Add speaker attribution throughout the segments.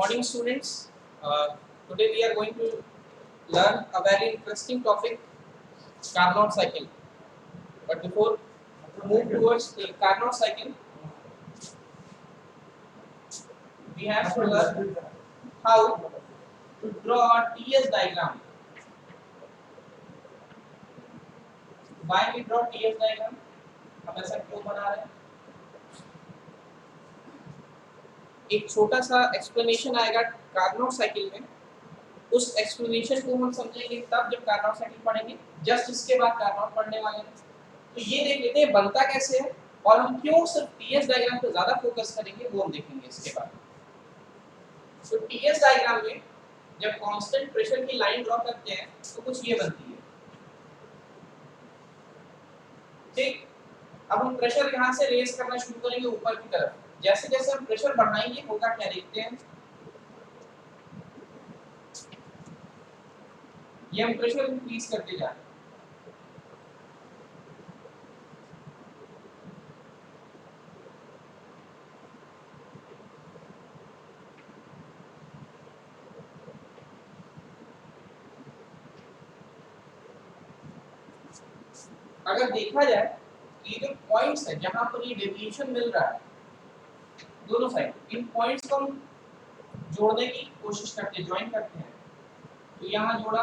Speaker 1: Morning students. Today we are going to learn a very interesting topic, Carnot cycle. But before move towards the Carnot cycle, we have to learn how to draw a TS diagram. Why we draw TS diagram? हम ऐसा क्यों बना रहे हैं? एक छोटा सा explanation आएगा कार्नोट साइकिल में. उस एक्सप्लेनेशन को हम समझेंगे तब जब कार्नोट साइकिल पढ़ेंगे. जस्ट इसके बाद कार्नोट पढ़ने वाले हैं. तो ये देख लेते हैं बनता कैसे है और हम क्यों सिर्फ टीएस डायग्राम पे ज्यादा फोकस करेंगे वो हम देखेंगे इसके बाद. तो टीएस डायग्राम में जब कांस्टेंट प्रेशर की लाइन ड्रॉ करते हैं तो कुछ ये बनती है. ठीक, अब हम प्रेशर यहाँ से रेज करना शुरू करेंगे ऊपर की तरफ. जैसे जैसे हम प्रेशर बढ़ाएंगे होगा क्या देखते हैं. ये हम प्रेशर इंक्रीज करते जा रहे हैं. अगर देखा जाए ये जो पॉइंट्स है जहां पर ये डेविएशन मिल रहा है दोनों साइड, इन पॉइंट्स को हम जोड़ने की कोशिश करते हैं, ज्वाइन करते हैं. तो यहाँ जोड़ा,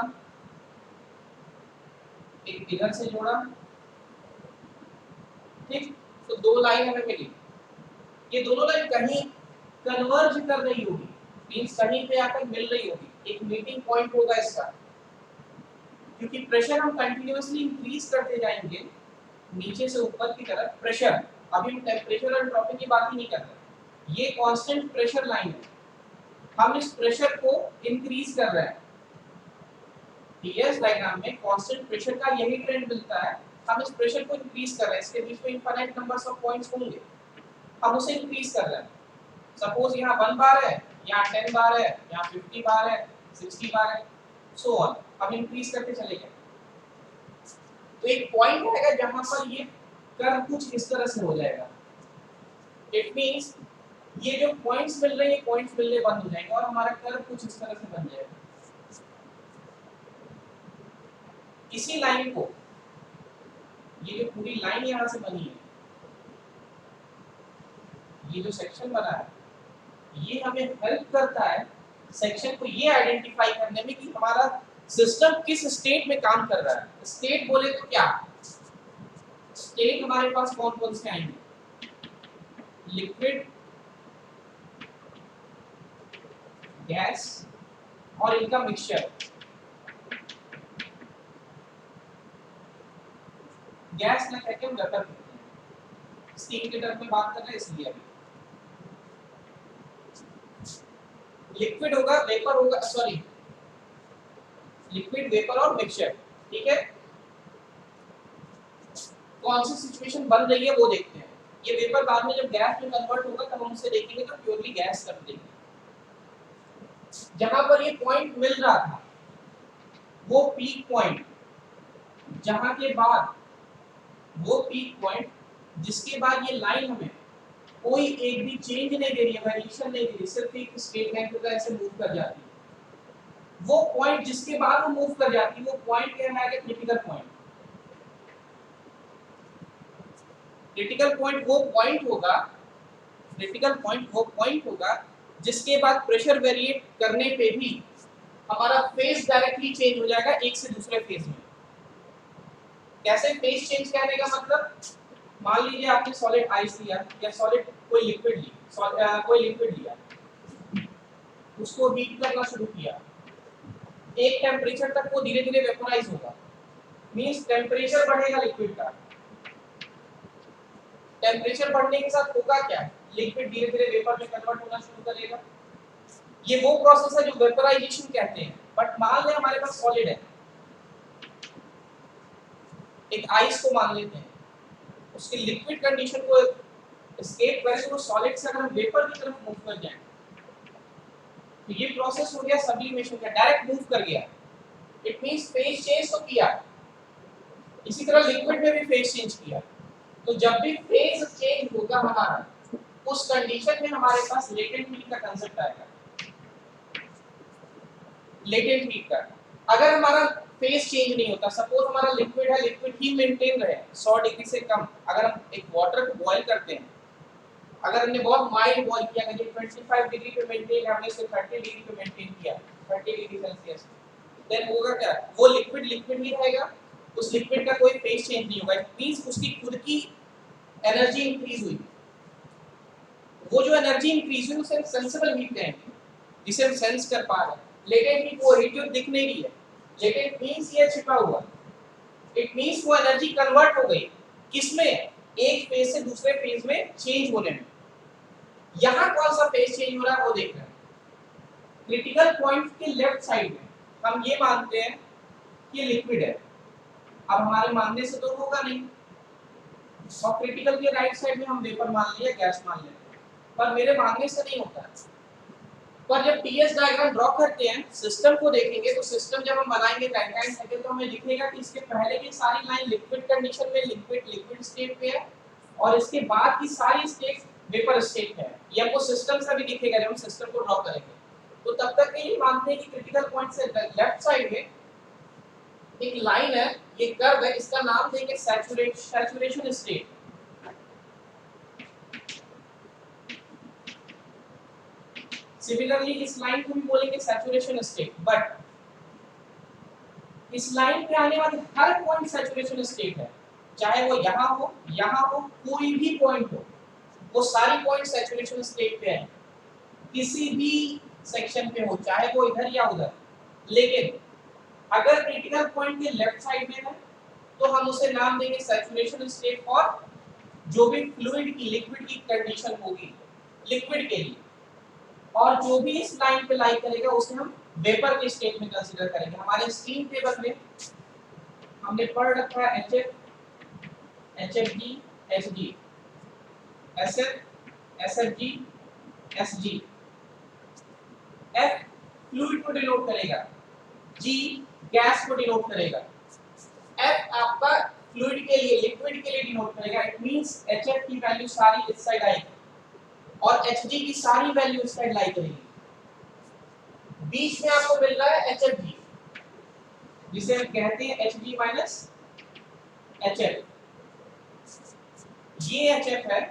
Speaker 1: एक इधर से जोड़ा. ठीक, तो दो लाइन हमें मिली. ये दोनों लाइन कहीं कन्वर्ज कर रही होगी, मींस कहीं पे आकर मिल रही होगी. एक मीटिंग पॉइंट होगा इसका, क्योंकि प्रेशर हम कंटिन्यूअसली इंक्रीज करते जाएंगे नीचे से ऊपर की तरफ. प्रेशर, अभी हम टेंपरेचर और ड्रॉपिंग की बात ही नहीं कर रहे. ये कांस्टेंट प्रेशर लाइन है. हम इस प्रेशर को इंक्रीज कर रहे हैं. टीएस डायग्राम में कांस्टेंट प्रेशर का यही ट्रेंड मिलता है. हम इस प्रेशर को इंक्रीज कर रहे हैं. इसके बीच में इनफाइनाइट नंबर्स ऑफ पॉइंट्स होंगे, हम उसे इंक्रीज कर रहे हैं. सपोज यहाँ 1 बार है, यहाँ 10 बार है, यहाँ 50 बार है, 60 बार है, सो ऑन. अब इंक्रीज करते चले गए. तो एक पॉइंट आएगा जहां पर ये कर्व कुछ इस तरह से हो जाएगा. इट मींस ये जो पॉइंट्स मिल रहे हैं, ये पॉइंट्स मिलने बंद हो जाएंगे और हमारा कर्व कुछ इस तरह से बन जाएगा. इसी लाइन को, ये जो पूरी लाइन यहां से बनी है, ये जो सेक्शन बना है, ये हमें हेल्प करता है सेक्शन को ये आइडेंटिफाई करने में कि हमारा सिस्टम किस स्टेट में काम कर रहा है. स्टेट बोले तो क्या, स्टेट हमारे पास कौन कौन से आएंगे? लिक्विड, गैस और इनका मिक्सचर. गैस ना कहते हैं वेपर. स्टीम के टर्म में बात कर रहे हैं इसलिए. अभी लिक्विड होगा, वेपर होगा, सॉरी लिक्विड, वेपर और मिक्सचर. ठीक है, कौन सी सिचुएशन बन रही है वो देखते हैं. ये वेपर बाद में जब गैस में कन्वर्ट होगा तब हम उसे देखेंगे तो प्योरली गैस कर देंगे. जहां पर ये पॉइंट मिल रहा था वो पीक पॉइंट, जहां के बाद वो पीक पॉइंट जिसके बाद ये लाइन हमें कोई एक भी चेंज नहीं दे रही है, वेरिएशन नहीं दे रही, सिर्फ एक स्ट्रेट लाइन पे ऐसे मूव कर जाती है. वो पॉइंट जिसके बाद वो मूव कर जाती है वो पॉइंट कहलाएगा क्रिटिकल पॉइंट. क्रिटिकल पॉइंट वो पॉइंट होगा, क्रिटिकल पॉइंट वो पॉइंट होगा जिसके बाद प्रेशर वेरिएट करने पे भी हमारा फेज डायरेक्टली चेंज हो जाएगा एक से दूसरे फेज में. कैसे फेज चेंज कहने का मतलब, मान लीजिए आपने सॉलिड आइस लिया या सॉलिड कोई लिक्विड ली, कोई लिक्विड लिया, उसको हीट करना शुरू किया. एक टेंपरेचर तक वो धीरे धीरे वेपोराइज होगा. मींस टेंपरेचर बढ़ेगा लिक्विड का. टेंपरेचर बढ़ने के साथ होगा क्या, लिक्विड धीरे धीरे वेपर में कन्वर्ट होना शुरू करेगा. ये वो प्रोसेस है जो वेपोराइजेशन कहते हैं. बट मान लें हमारे पास सॉलिड है, एक आइस को मान लेते हैं, उसकी लिक्विड कंडीशन को एस्केप करके वो सॉलिड से अगर हम वेपर की तरफ मूव कर जाएं तो ये प्रोसेस हो गया सब्लिमेशन का, डायरेक्ट मूव कर गया. इट मींस फेज चेंज तो किया. इसी तरह लिक्विड में भी फेज चेंज किया. तो जब भी फेज चेंज होगा हमारा, उस कंडीशन में हमारे पास लेटेंट हीट का कांसेप्ट आएगा. लेटेंट हीट का। अगर हमारा फेस चेंज नहीं होता, सपोज हमारा लिक्विड है, लिक्विड ही मेंटेन रहे 100 डिग्री से कम, अगर हम एक वाटर को बॉईल करते हैं, अगर हमने बहुत माइल्ड बॉईल किया, अगर ये 25 डिग्री पे मेंटेन है, हमने इसे 30 डिग्री पे मेंटेन किया, 30 डिग्री सेल्सियस, देन होगा क्या, वो लिक्विड लिक्विड ही रहेगा, उस लिक्विड का कोई फेस चेंज नहीं होगा। इट मींस उसकी खुद की एनर्जी इंक्रीज हुई, वो जो एनर्जी इंक्रीज हुई उसे सेंसिबल हीट कहेंगे, जिसे हम सेंस कर पा रहे हैं। लेटेंट हीट वो हीट जो दिख नहीं रही है, लेटेंट मींस ये छिपा हुआ, इट मींस वो एनर्जी कन्वर्ट हो गई किसमें, एक फेज से दूसरे फेज में चेंज होने में। यहां कौन सा फेज चेंज हो रहा है वो देख रहे हैं। क्रिटिकल पॉइंट के लेफ्ट साइड में हम ये मानते हैं कि लिक्विड है, अब हमारे मानने से तो होगा नहीं, और क्रिटिकल के राइट साइड में हम वेपर मान लिया, गैस मान लेते हैं, पर मेरे मानने से नहीं होता है। पर जब टीएस डायग्राम ड्रॉ करते हैं, सिस्टम को देखेंगे, तो सिस्टम जब हम बनाएंगे रैंकाइन साइकिल, तो हमें दिखेगा कि इसके पहले की सारी लाइन लिक्विड कंडीशन में, लिक्विड लिक्विड स्टेट पे है, और इसके बाद की सारी स्टेट वेपर स्टेट में है। ये आपको सिस्टम से भी दिखेगा जब हम सिस्टम को ड्रॉ करेंगे। तो तब तक के लिए मानते हैं कि क्रिटिकल पॉइंट से लेफ्ट साइड में एक लाइन है, ये कर्व है, इसका नाम देंगे सैचुरेशन स्टेट। सिमिलरली इस लाइन को भी बोलेंगे सैचुरेशन स्टेट, बट इस लाइन पे आने वाले हर पॉइंट सैचुरेशन स्टेट है, चाहे वो यहाँ हो, कोई भी पॉइंट हो, वो सारी पॉइंट सैचुरेशन स्टेट पे है, किसी भी सेक्शन पे हो, चाहे वो इधर या उधर। लेकिन अगर क्रिटिकल पॉइंट के लेफ्ट साइड में है, तो हम उसे नाम देंगे सैचुरेशन स्टेट फॉर जो भी फ्लूइड की, लिक्विड की कंडीशन होगी लिक्विड के लिए, और जो भी इस लाइन पे लाई करेगा उसे हम वेपर के स्टेट में कंसीडर करेंगे। हमारे स्ट्रीम टेबल में हमने पढ़ रखा है HF, HFG, HG, SF, SFG, SG। F fluid को डिनोट करेगा, G गैस को डिनोट करेगा, F आपका फ्लूइड के लिए, लिक्विड के लिए डिनोट करेगा। इट मींस HF की वैल्यू सारी इस साइड आएगी और HG की सारी वैल्यू इस साइड लाई करेगी। बीच में आपको मिल रहा है HFG, जिसे हम कहते हैं Hg माइनस HF। ये HF है,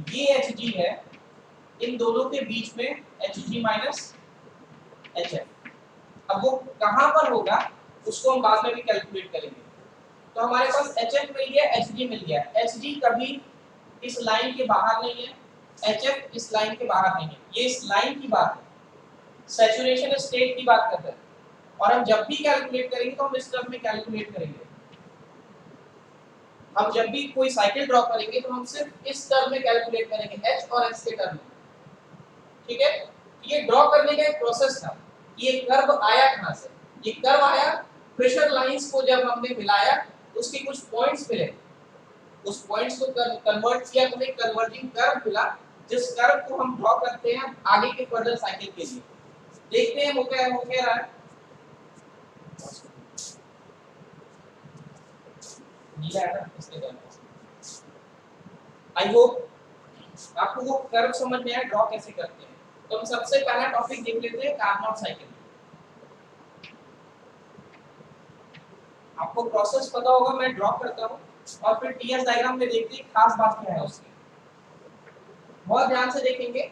Speaker 1: ये Hg है, इन दोनों के बीच में Hg माइनस HF। अब वो कहां पर होगा उसको हम बाद में भी कैलकुलेट करेंगे। तो हमारे पास HF मिल गया, Hg मिल गया। Hg कभी इस लाइन के बाहर नहीं है, HF इस लाइन के बाहर नहीं है, ये इस लाइन की बात है, सैचुरेशन स्टेट की बात करते हैं। और हम जब भी कैलकुलेट करेंगे तो हम इस टर्म में कैलकुलेट करेंगे। हम जब भी कोई साइकिल ड्रॉ करेंगे तो हम सिर्फ इस टर्म में कैलकुलेट करेंगे, H और S के टर्म में। ठीक है, ये ड्रॉ करने का एक प्रोसेस था। ये कर्व आया कहां से, ये कर्व आया प्रेशर लाइंस को जब हमने मिलाया, उसके कुछ पॉइंट्स मिले, उस पॉइंट्स को कन्वर्ट किया तो एक कन्वर्जिंग कर्व मिला, जिस कर्व को हम ड्रॉ करते हैं आगे के फर्दर साइकिल के लिए। देखते हैं वो क्या रहा है। नीला है ना, इसके द्वारा आई होप आपको वो कर्व समझ में आया, ड्रॉ कैसे करते हैं। तो हम सबसे पहला टॉपिक देख लेते हैं कार्नोट साइकिल। आपको प्रोसेस पता होगा, मैं ड्रॉ करता हूं और फिर टीएस डायग्राम में देखते हैं खास बात क्या है उसकी। बहुत ध्यान से देखेंगे।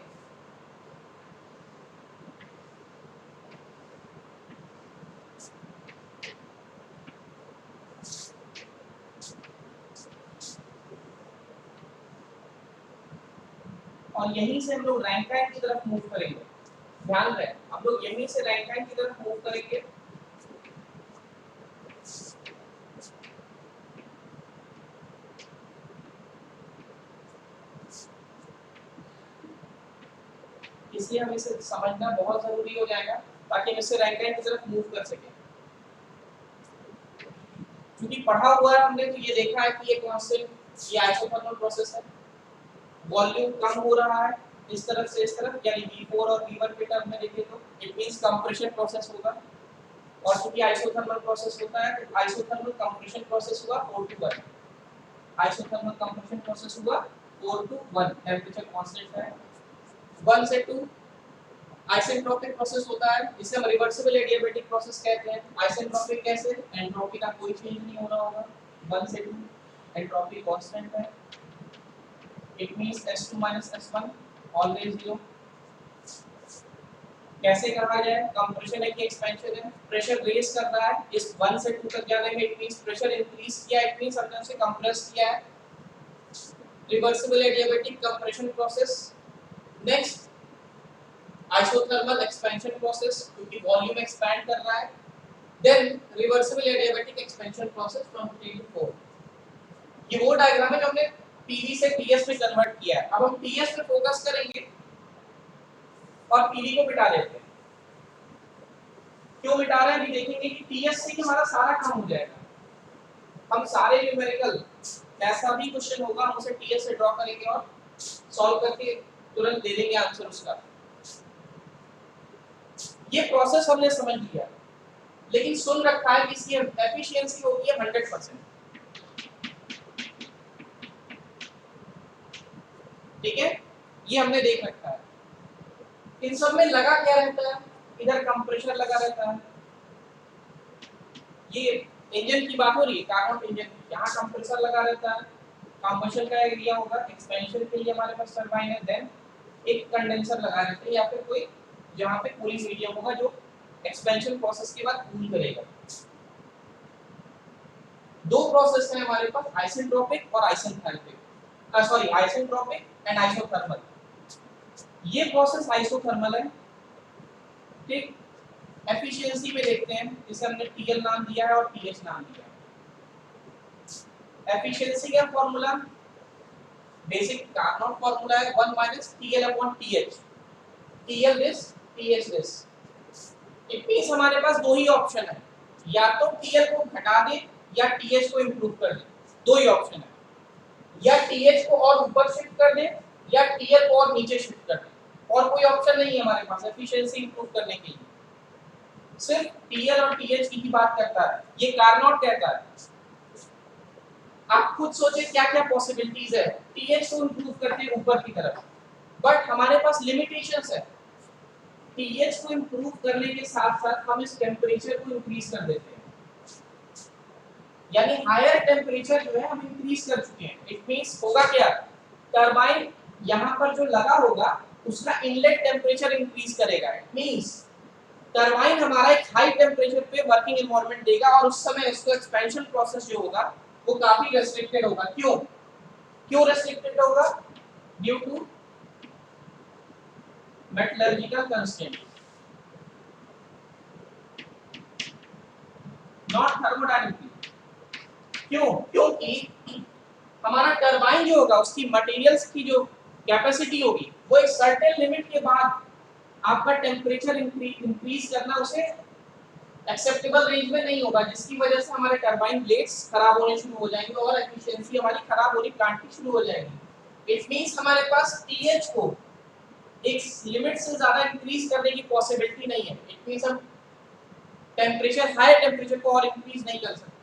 Speaker 1: और यहीं से हम लोग रैंकाइन की तरफ मूव करेंगे। ध्यान रहे, हम लोग यहीं से रैंकाइन की तरफ मूव करेंगे। इसलिए हमें इसे समझना बहुत जरूरी हो जाएगा ताकि हम इससे रैंकाइन की तरफ मूव कर सकें। क्योंकि पढ़ा हुआ है हमने, तो ये देखा है कि ये कांस्टेंट, ये आइसोथर्मल प्रोसेस है, वॉल्यूम कम हो रहा है इस तरफ से इस तरफ, यानी V4 और V1 के टर्म में देखें तो इट मींस कंप्रेशन प्रोसेस होगा। और चूंकि आइसोथर्मल प्रोसेस होता है तो आइसोथर्मल कंप्रेशन प्रोसेस हुआ 4 to 1, आइसोथर्मल कंप्रेशन प्रोसेस हुआ 4 to 1, टेंपरेचर कांस्टेंट है 1 से 2, आइसेंट्रोपिक प्रोसेस होता है, इसे हम रिवर्सिबल एडियाबैटिक प्रोसेस कहते हैं। आइसेंट्रोपिक कैसे? एंट्रोपी का कोई चेंज नहीं हो रहा होगा, 1 से 2 एंट्रोपी कांस्टेंट है। It means S2 S1 always 0। कैसे कहा जाए? कंप्रेशन है कि एक्सपेंशन है? प्रेशर रेज कर रहा है इस 1 से 2 तक जाने में, इट मींस प्रेशर इंक्रीज किया, इट मींस हमने उसे कंप्रेस किया है। Reversible adiabatic compression process. Next isothermal expansion process, क्योंकि वॉल्यूम एक्सपैंड कर रहा है। Then reversible adiabatic expansion process from 3 to 4। ये वो डायग्राम है जो हमने पीवी से टीएस में कन्वर्ट किया है। अब हम टीएस पे फोकस करेंगे और पीवी को मिटा देते हैं। क्यों मिटा रहे हैं अभी देखेंगे कि टीएस से ही हमारा सारा काम हो जाएगा। हम सारे न्यूमेरिकल ऐसा भी क्वेश्चन होगा हम उसे टीएस से ड्रॉ करेंगे और सॉल्व करके तुरंत दे देंगे आंसर उसका। ये प्रोसेस हमने समझ लिया, लेकिन सुन रखा है कि इसकी एफिशिएंसी होगी 100%। ठीक है, ये हमने देख रखा है। इन सब में लगा क्या रहता है? इधर कंप्रेसर लगा रहता है। ये इंजन की बात हो रही है, कार्नोट इंजन, यहाँ कंप्रेसर लगा रहता है। कंबशन का एरिया होगा, एक्सपेंशन के लिए हमारे पास टरबाइन है, देन एक कंडेंसर लगा रहता है या फिर कोई जहाँ पे कूलिंग मीडियम होगा जो एक्सपेंशन प्रोसेस के बाद कूल करेगा। दो प्रोसेस हैं हमारे पास, आइसेंट्रोपिक और isenthalpic. Sorry, isentropic and isothermal. ये प्रोसेस आइसोथर्मल है। ठीक, एफिशिएंसी में देखते हैं, इसे हमने टीएल नाम दिया है और टीएच नाम दिया है। एफिशिएंसी का फार्मूला बेसिक कार्नोट फार्मूला है 1 TL/TH। TL this, TH this. It means हमारे पास दो ही ऑप्शन है, या तो TL को घटा दे या TH को इंप्रूव कर दे। दो ही ऑप्शन है, या TH को और ऊपर शिफ्ट कर दे या TL को और नीचे शिफ्ट कर दे। और कोई ऑप्शन नहीं है हमारे पास एफिशिएंसी इंप्रूव करने के लिए। सिर्फ TL और TH की ही बात करता है, ये कार्नोट कहता है। आप खुद सोचिए क्या क्या पॉसिबिलिटीज है। TH को इंप्रूव करते हैं ऊपर की तरफ, बट हमारे पास लिमिटेशंस है। TH को इंप्रूव करने के साथ साथ हम इस टेम्परेचर को इंक्रीज कर देते हैं, यानी हायर टेम्परेचर जो है हम इंक्रीज कर चुके हैं। इट मींस होगा क्या? टरबाइन यहाँ पर जो लगा होगा उसका इनलेट टेम्परेचर इंक्रीज करेगा। इट मींस टरबाइन हमारा एक हाई टेम्परेचर पे वर्किंग एनवायरनमेंट देगा और उस समय इसका एक्सपेंशन प्रोसेस जो होगा वो काफी रेस्ट्रिक्टेड होगा। क्यों रेस्ट्रिक्टेड होगा? Due to metallurgical constraint, not thermodynamic. क्योंकि हमारा टरबाइन जो होगा उसकी मटेरियल्स की जो कैपेसिटी होगी वो एक सर्टेन लिमिट के बाद आपका टेम्परेचर इंक्रीज करना उसे एक्सेप्टेबल रेंज में नहीं होगा, जिसकी वजह से हमारे टरबाइन ब्लेड्स खराब होने शुरू हो जाएंगे और एफिशिएंसी हमारी खराब होनी प्लांट की शुरू हो जाएगी। इट मींस हमारे पास टीएच को एक लिमिट से ज्यादा इंक्रीज करने की पॉसिबिलिटी नहीं है। इट मींस हम टेम्परेचर हाई टेम्परेचर को और इंक्रीज नहीं कर सकते।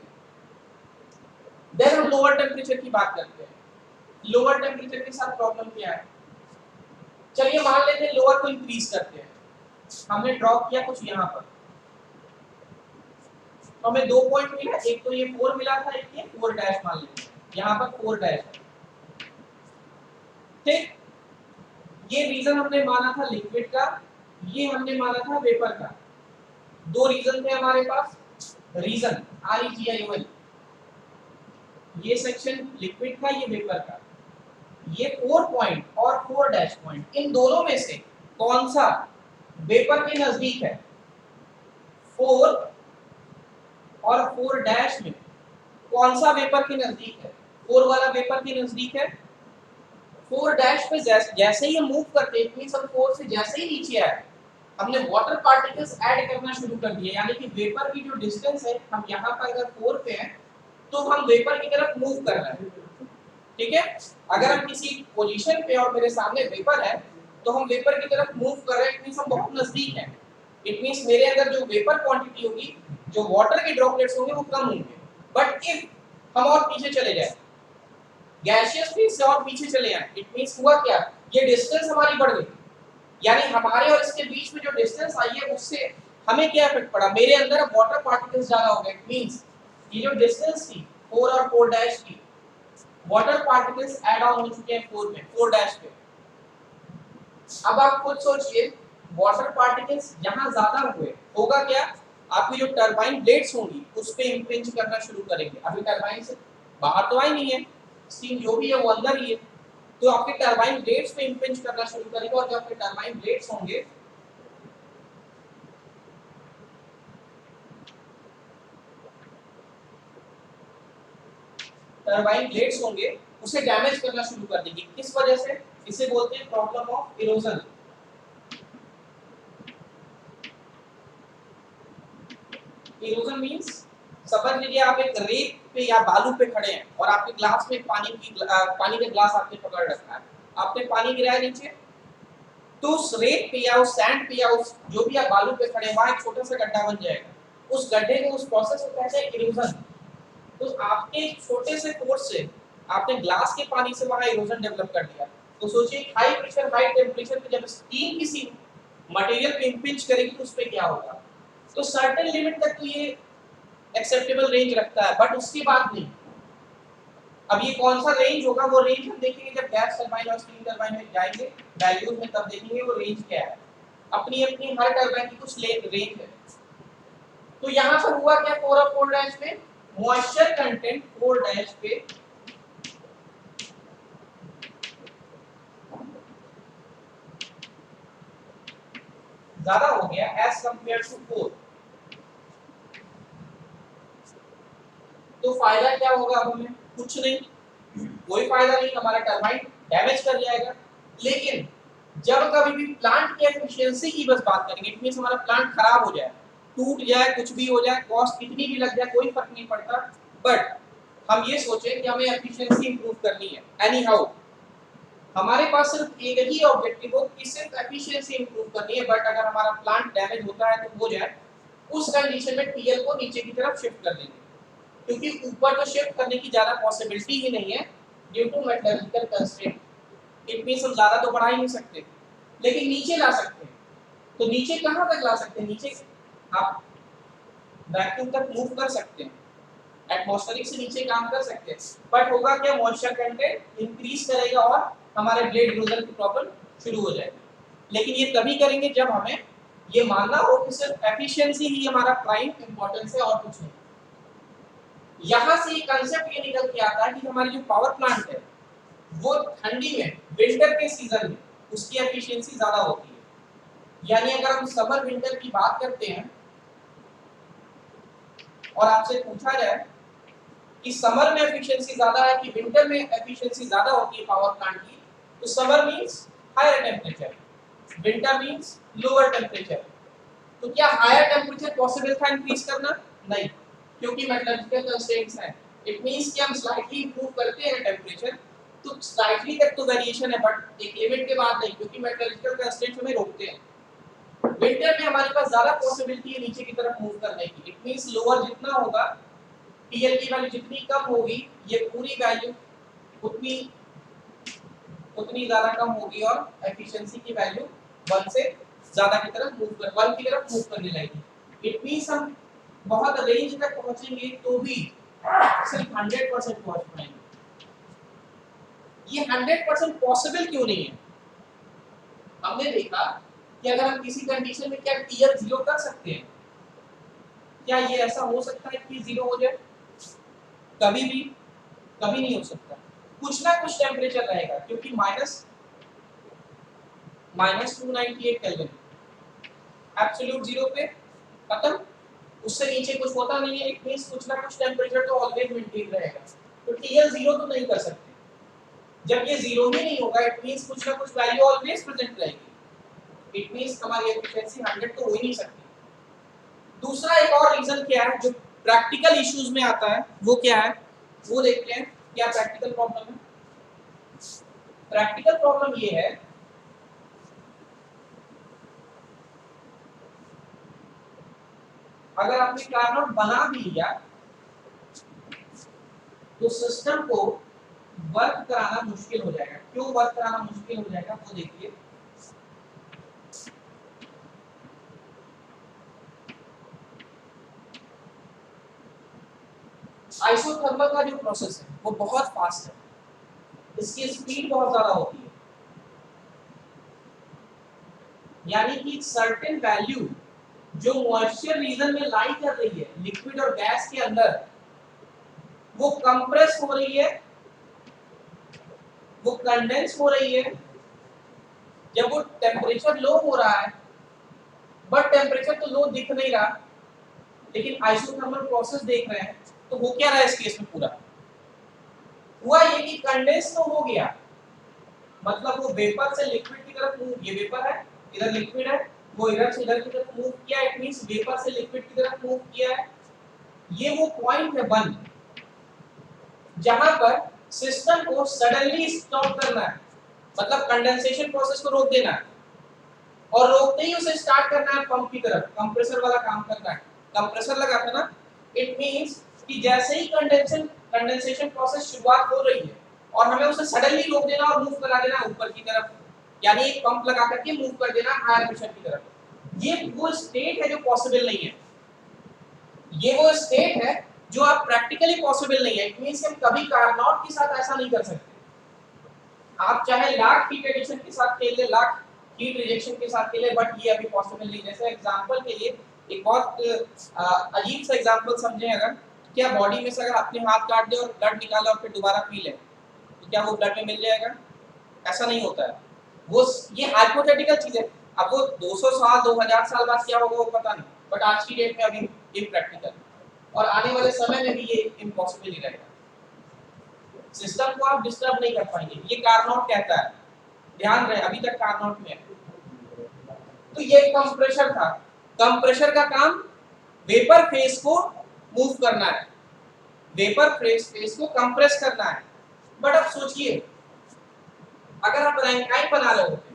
Speaker 1: देन हम लोअर टेम्परेचर की बात करते हैं। लोअर टेम्परेचर के साथ प्रॉब्लम क्या है? चलिए मान लेते हैं लोअर को इंक्रीज करते हैं। हमने ड्रॉ किया कुछ यहाँ पर, तो हमें 2 पॉइंट मिला, एक तो ये 4 मिला था, एक ये 4 डैश मान लेते हैं, यहाँ पर 4 डैश है। ठीक, ये रीजन हमने माना था लिक्विड का, ये हमने माना था वेपर का। दो रीजन थे हमारे पास। रीजन REGION, ये सेक्शन लिक्विड का, ये वेपर का। ये 4 पॉइंट और 4 डैश पॉइंट, इन दोनों में से कौन सा वेपर के नजदीक है? 4 और 4 डैश में कौन सा वेपर के नजदीक है? 4 वाला वेपर के नजदीक है। 4 डैश पे जैसे ही हम मूव करते हैं, मींस हम 4 से जैसे ही नीचे आए हमने वाटर पार्टिकल्स ऐड करना शुरू कर दिए, यानी कि वेपर की जो डिस्टेंस है, हम यहाँ पर अगर 4 पे हैं तो हम वेपर की तरफ मूव कर रहे हैं। ठीक है, अगर हम किसी पोजीशन पे और मेरे सामने वेपर है तो हम वेपर की तरफ मूव कर रहे हैं, इट मींस हम बहुत नजदीक हैं। इट मींस मेरे अंदर जो वेपर क्वांटिटी होगी, जो वाटर के ड्रॉपलेट्स होंगे वो कम होंगे। बट इफ हम और पीछे चले जाए, गैसियस फेज से और पीछे चले जाए, इट मींस हुआ क्या? ये डिस्टेंस हमारी बढ़ गई। यानी हमारे और इसके बीच में जो डिस्टेंस आई है उससे हमें क्या इफेक्ट पड़ा, मेरे अंदर अब वाटर पार्टिकल्स ज्यादा हो गए। इट मींस ये जो डिस्टेंस थी 4 और 4 डैश की, वाटर पार्टिकल्स ऐड ऑन हो चुके हैं 4 में, 4 डैश पे। अब आप खुद सोचिए वाटर पार्टिकल्स यहां ज्यादा हुए, होगा क्या, आपकी जो टरबाइन ब्लेड्स होंगी उस पे इंपिंज करना शुरू करेंगे। अभी टरबाइन से बाहर तो आई नहीं है, स्टीम जो भी है वो अंदर ही है, तो आपके टरबाइन ब्लेड्स पे इंपिंज करना शुरू करेंगे। और जब आपके टरबाइन ब्लेड्स होंगे टरबाइन ब्लेड्स होंगे उसे डैमेज करना शुरू कर देंगे। किस वजह से, इसे बोलते हैं problem of erosion. Erosion means समझ लीजिए आप एक रेत पे या बालू पे खड़े हैं और आपके ग्लास में पानी का ग्लास आपने पकड़ रखा है, आपने पानी गिराया नीचे, तो उस रेत पे या उस सैंड पे या उस जो भी आप बालू पे खड़े हैं वहां एक छोटा सा गड्ढा बन जाएगा। उस गड्ढे को, उस प्रोसेस को कहते हैं इरोजन। तो आपके छोटे से फोर्स से आपने ग्लास के पानी से वहां इरोजन डेवलप कर दिया। तो सोचिए हाई प्रेशर हाई टेम्परेचर पे जब स्टीम किसी मटेरियल पे इंपिंज करेगी तो उस पे क्या होगा। तो सर्टेन लिमिट तक तो ये एक्सेप्टेबल रेंज रखता है, बट उसके बाद नहीं। अब ये कौन सा रेंज होगा, वो रेंज हम देखेंगे जब गैस टरबाइन और स्टीम टरबाइन में जाएंगे वैल्यूज में, तब देखेंगे वो रेंज क्या है। अपनी अपनी हर टरबाइन की कुछ रेंज है। तो यहाँ पर हुआ क्या, 4 और 4 डैश पे मॉइस्चर कंटेंट 4 डैश पे ज्यादा हो गया एज कंपेयर टू 4। तो फायदा क्या होगा, अब हमें कुछ नहीं, कोई फायदा नहीं, हमारा टरबाइन डैमेज कर जाएगा। लेकिन जब कभी भी प्लांट की एफिशिएंसी की बस बात करेंगे, इट मींस हमारा प्लांट खराब हो जाए, टूट जाए, कुछ भी हो जाए, कॉस्ट कितनी भी लग जाए, कोई फर्क नहीं पड़ता, बट हम ये सोचें कि हमें एफिशिएंसी इंप्रूव करनी है एनी हाउ, हमारे पास सिर्फ एक ही ऑब्जेक्टिव हो कि सिर्फ एफिशिएंसी इंप्रूव करनी है। बट अगर हमारा प्लांट डैमेज होता है तो हो जाए, उस कंडीशन में टीएल को नीचे की तरफ शिफ्ट कर देंगे, क्योंकि ऊपर तो शिफ्ट करने की ज्यादा पॉसिबिलिटी ही नहीं है due to metallurgical constraint. It means हम ज्यादा तो बढ़ा ही नहीं सकते, लेकिन नीचे ला सकते हैं। तो नीचे कहां तक ला सकते हैं, नीचे आप वैक्यूम तक मूव कर सकते हैं, एटमॉस्फेरिक से नीचे काम कर सकते हैं। बट होगा क्या, मॉइस्चर कंटेंट इंक्रीज करेगा और हमारे ब्लेड इरोजन की प्रॉब्लम शुरू हो जाएगी। लेकिन ये तभी करेंगे जब हमें ये मानना हो कि सिर्फ एफिशिएंसी ही हमारा प्राइम इंपॉर्टेंस है और कुछ नहीं। यहां से ये कांसेप्ट ये निकल के आता है कि हमारी जो पावर प्लांट है वो ठंडी में, विंटर के सीजन में उसकी एफिशिएंसी ज्यादा होती है। यानी अगर हम समर विंटर की बात करते हैं और आपसे पूछा जाए कि समर में एफिशिएंसी ज्यादा है कि विंटर में एफिशिएंसी ज्यादा होती है पावर प्लांट की, तो summer means higher temperature, winter means lower temperature. तो क्या हायर टेंपरेचर पॉसिबल था इंक्रीज करना, नहीं, क्योंकि मेटलर्जिकल कंस्ट्रेंट्स हैं। इट मींस कि हम स्लाइटली इंप्रूव करते हैं टेंपरेचर, तो स्लाइटली तक तो वेरिएशन है, बट एक लिमिट के बाद नहीं, क्योंकि मेटलर्जिकल कंस्ट्रेंट्स हमें रोकते हैं। विंटर में हमारे पास ज्यादा पॉसिबिलिटी है नीचे की तरफ मूव करने की। इट मींस लोअर जितना होगा, टीएल की वैल्यू जितनी कम होगी, ये पूरी वैल्यू उतनी उतनी ज्यादा कम होगी और एफिशिएंसी की वैल्यू 1 से ज्यादा की तरफ मूव कर 1 की तरफ मूव करने लगेगी। इट मींस हम बहुत रेंज तक पहुंचेंगे तो भी सिर्फ 100% पहुंच पाएंगे। ये 100% पॉसिबल क्यों नहीं है, हमने देखा कि अगर हम किसी कंडीशन में क्या टीएल 0 कर सकते हैं, क्या ये ऐसा हो सकता है कि 0 हो जाए, कभी भी कभी नहीं हो सकता। कुछ ना कुछ टेम्परेचर रहेगा, क्योंकि -298 केल्विन एब्सोल्यूट 0 पे खत्म, उससे नीचे कुछ होता नहीं है। इट मींस कुछ ना कुछ टेम्परेचर तो ऑलवेज मेंटेन रहेगा। तो टीएल 0 तो नहीं कर सकते। जब ये 0 ही नहीं होगा, इट मींस कुछ ना कुछ वैल्यू ऑलवेज प्रेजेंट रहेगी। इट मींस हमारी एफिशिएंसी 100 तो हो ही नहीं सकती। दूसरा एक और रीजन क्या है जो प्रैक्टिकल इश्यूज में आता है, वो क्या है, वो देखते हैं। क्या प्रैक्टिकल प्रॉब्लम है, प्रैक्टिकल प्रॉब्लम ये है अगर आपने कार्नोट बना भी लिया तो सिस्टम को वर्क कराना मुश्किल हो जाएगा। क्यों वर्क कराना मुश्किल हो जाएगा, वो देखिए। आइसोथर्मल का जो प्रोसेस है वो बहुत फास्ट है, इसकी स्पीड बहुत ज्यादा होती है, यानी कि सर्टेन वैल्यू जो मॉइस्चर रीजन में लाई कर रही है लिक्विड और गैस के अंदर, वो कंप्रेस हो रही है, वो कंडेंस हो रही है। जब वो टेम्परेचर लो हो रहा है, बट टेम्परेचर तो लो दिख नहीं रहा, लेकिन आइसोथर्मल प्रोसेस देख रहे हैं, तो वो क्या रहा है इस केस में पूरा हुआ ये कि कंडेंस तो हो गया, मतलब वो वेपर से लिक्विड की तरफ मूव, ये वेपर है, इधर लिक्विड है, वो इधर से इधर की तरफ मूव किया, इट मींस वेपर से लिक्विड की तरफ मूव किया है। ये वो पॉइंट है 1 जहां पर सिस्टम को सडनली स्टॉप करना है, मतलब कंडेंसेशन प्रोसेस को रोक देना है, और रोकते ही उसे स्टार्ट करना है पंप की तरफ, कंप्रेसर वाला काम करना है। कंप्रेसर लगा था ना, इट मींस कि जैसे ही कंडेंसेशन प्रोसेस शुरुआत हो रही है और हमें उसे सडनली रोक देना और मूव करा देना ऊपर की तरफ, यानी एक पंप लगा करके मूव कर देना हायर प्रेशर की तरफ। ये वो स्टेट है जो पॉसिबल नहीं है, ये वो स्टेट है जो आप प्रैक्टिकली पॉसिबल नहीं है। इट मींस हम कभी कार्नोट के साथ ऐसा नहीं कर सकते। आप चाहे लाख हीट एडिशन के साथ खेल ले, लाख हीट रिजेक्शन के साथ खेले, बट ये अभी पॉसिबल नहीं। जैसे एग्जांपल के लिए एक बहुत अजीब सा एग्जांपल समझें, अगर क्या बॉडी में से अगर अपने हाथ काट दे और ब्लड निकाले और फिर दोबारा पी ले, तो क्या वो ब्लड में मिल जाएगा? ऐसा नहीं होता है। वो ये हाइपोथेटिकल चीज है। अब वो 200 साल 2000 साल बाद क्या होगा वो पता नहीं, बट आज की डेट में अभी इम्प्रैक्टिकल, और आने वाले समय में भी ये इम्पॉसिबल ही रहेगा। सिस्टम को आप डिस्टर्ब नहीं कर पाएंगे, ये कार्नोट कहता है, ध्यान रहे अभी तक कार्नोट में है। तो ये कंप्रेशर था, कंप्रेशर का काम वेपर फेज को मूव करना है, वेपर फेज को कंप्रेस करना है। बट अब सोचिए, अगर आप रैंकाइन बना रहे होते